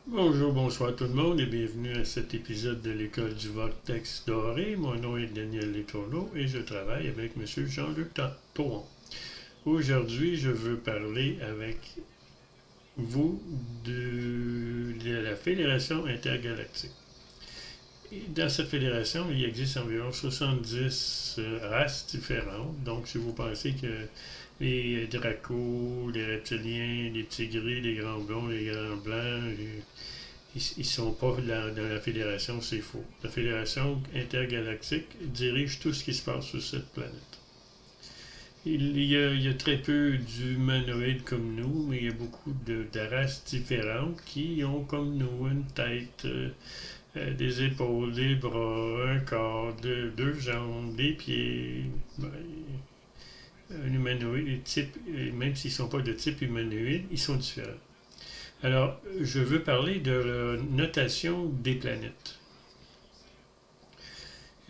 Bonjour, bonsoir tout le monde et bienvenue à cet épisode de l'École du Vortex Doré. Mon nom est Daniel Letourneau et je travaille avec M. Jean-Luc Tauron. Aujourd'hui, je veux parler avec vous de la Fédération intergalactique. Dans cette fédération, il existe environ 70 races différentes. Donc, si vous pensez que les dracos, les reptiliens, les petits gris, les grands blonds, les grands blancs, ils ne sont pas dans la fédération, c'est faux. La fédération intergalactique dirige tout ce qui se passe sur cette planète. Il y a très peu d'humanoïdes comme nous, mais il y a beaucoup de races différentes qui ont comme nous une tête, des épaules, des bras, un corps, deux jambes, des pieds. Ben, un humanoïde, même s'ils ne sont pas de type humanoïde, ils sont différents. Alors, je veux parler de la notation des planètes.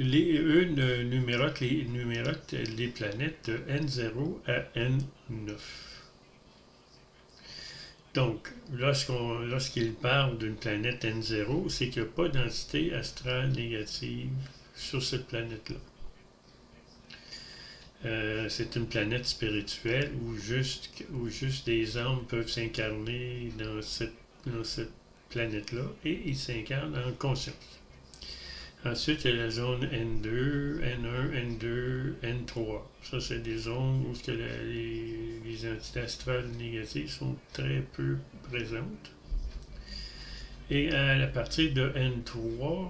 Eux numérotent les planètes de N0 à N9. Donc, lorsqu'ils parlent d'une planète N0, c'est qu'il n'y a pas d'entité astrale négative sur cette planète-là. C'est une planète spirituelle où juste des âmes peuvent s'incarner dans cette planète-là et ils s'incarnent en conscience. Ensuite, il y a la zone N2, N1, N2, N3. Ça, c'est des zones où les entités astrales négatives sont très peu présentes. Et à la partir de N3,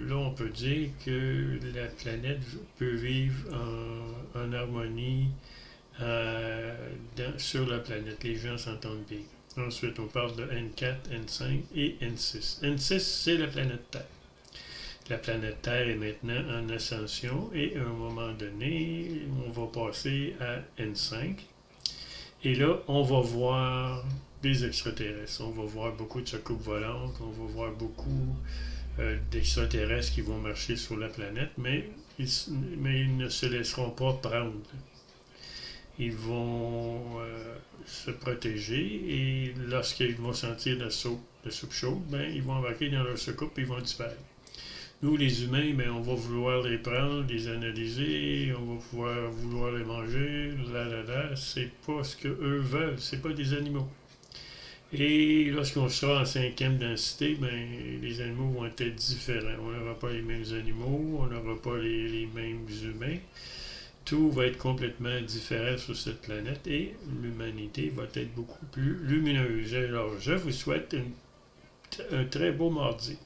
là, on peut dire que la planète peut vivre en harmonie sur la planète. Les gens s'entendent bien. Ensuite, on parle de N4, N5 et N6. N6, c'est la planète Terre. La planète Terre est maintenant en ascension et à un moment donné, on va passer à N5. Et là, on va voir des extraterrestres. On va voir beaucoup de soucoupes volantes, on va voir beaucoup d'extraterrestres qui vont marcher sur la planète, mais ils ne se laisseront pas prendre. Ils vont se protéger et lorsqu'ils vont sentir la soupe chaude, ben, ils vont embarquer dans leur soucoupe et ils vont disparaître. Nous, les humains, ben, on va vouloir les prendre, les analyser, on va vouloir les manger, c'est pas ce qu'eux veulent, c'est pas des animaux. Et lorsqu'on sera en cinquième densité, ben, les animaux vont être différents. On n'aura pas les mêmes animaux, on n'aura pas les mêmes humains. Tout va être complètement différent sur cette planète et l'humanité va être beaucoup plus lumineuse. Alors, je vous souhaite un très beau mardi.